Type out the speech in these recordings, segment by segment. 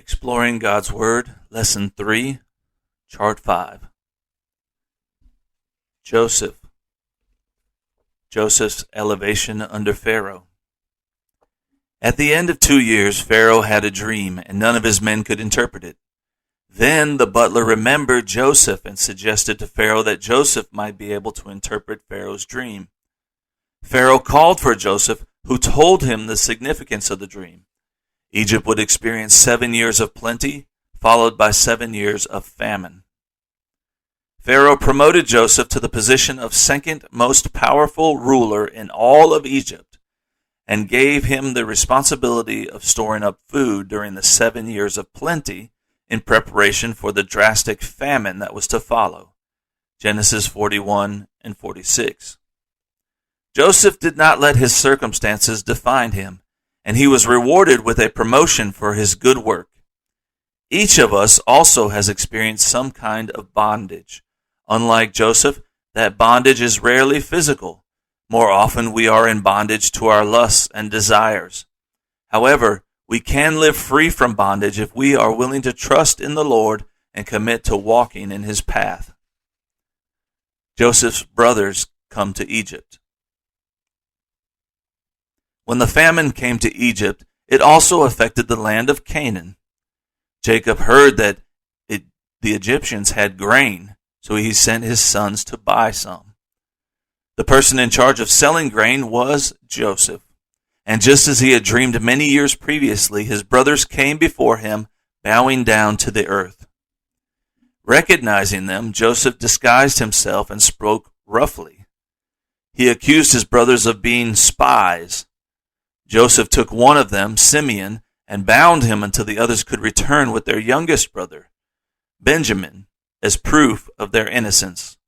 Exploring God's Word, Lesson 3, Chart 5. Joseph's elevation under Pharaoh. At the end of 2 years, Pharaoh had a dream, and none of his men could interpret it. Then the butler remembered Joseph and suggested to Pharaoh that Joseph might be able to interpret Pharaoh's dream. Pharaoh called for Joseph, who told him the significance of the dream. Egypt would experience 7 years of plenty, followed by 7 years of famine. Pharaoh promoted Joseph to the position of second most powerful ruler in all of Egypt and gave him the responsibility of storing up food during the 7 years of plenty in preparation for the drastic famine that was to follow. Genesis 41 and 46. Joseph did not let his circumstances define him, and he was rewarded with a promotion for his good work. Each of us also has experienced some kind of bondage. Unlike Joseph, that bondage is rarely physical. More often we are in bondage to our lusts and desires. However, we can live free from bondage if we are willing to trust in the Lord and commit to walking in his path. Joseph's brothers come to Egypt. When the famine came to Egypt, it also affected the land of Canaan. Jacob heard that the Egyptians had grain, so he sent his sons to buy some. The person in charge of selling grain was Joseph, and just as he had dreamed many years previously, his brothers came before him, bowing down to the earth. Recognizing them, Joseph disguised himself and spoke roughly. He accused his brothers of being spies. Joseph took one of them, Simeon, and bound him until the others could return with their youngest brother, Benjamin, as proof of their innocence.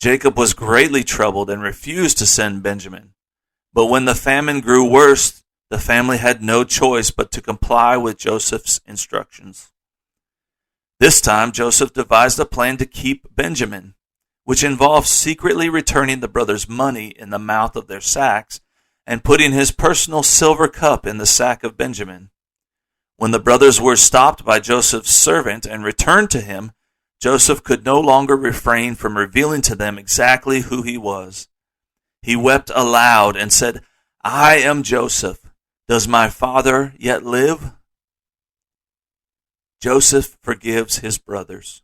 Jacob was greatly troubled and refused to send Benjamin. But when the famine grew worse, the family had no choice but to comply with Joseph's instructions. This time, Joseph devised a plan to keep Benjamin, which involved secretly returning the brothers' money in the mouth of their sacks and putting his personal silver cup in the sack of Benjamin. When the brothers were stopped by Joseph's servant and returned to him, Joseph could no longer refrain from revealing to them exactly who he was. He wept aloud and said, "I am Joseph. Does my father yet live?" Joseph forgives his brothers.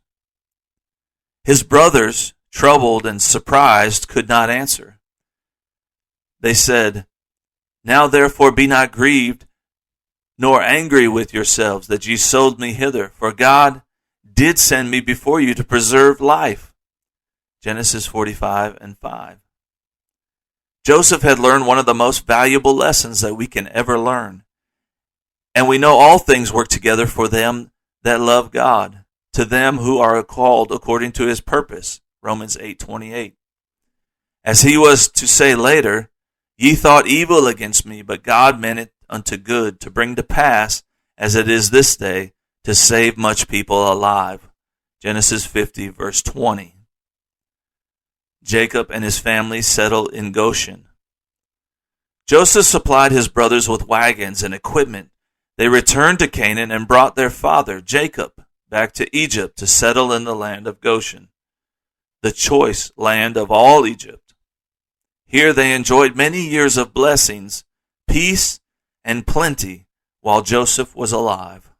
His brothers, troubled and surprised, could not answer. They said, "Now therefore be not grieved, nor angry with yourselves that ye sold me hither, for God did send me before you to preserve life." Genesis 45 and 5. Joseph had learned one of the most valuable lessons that we can ever learn. And we know all things work together for them that love God, to them who are called according to his purpose. Romans 8:28. As he was to say later, "Ye thought evil against me, but God meant it unto good, to bring to pass, as it is this day, to save much people alive." Genesis 50, verse 20. Jacob and his family settled in Goshen. Joseph supplied his brothers with wagons and equipment. They returned to Canaan and brought their father, Jacob, back to Egypt to settle in the land of Goshen, the choice land of all Egypt. Here they enjoyed many years of blessings, peace, and plenty while Joseph was alive.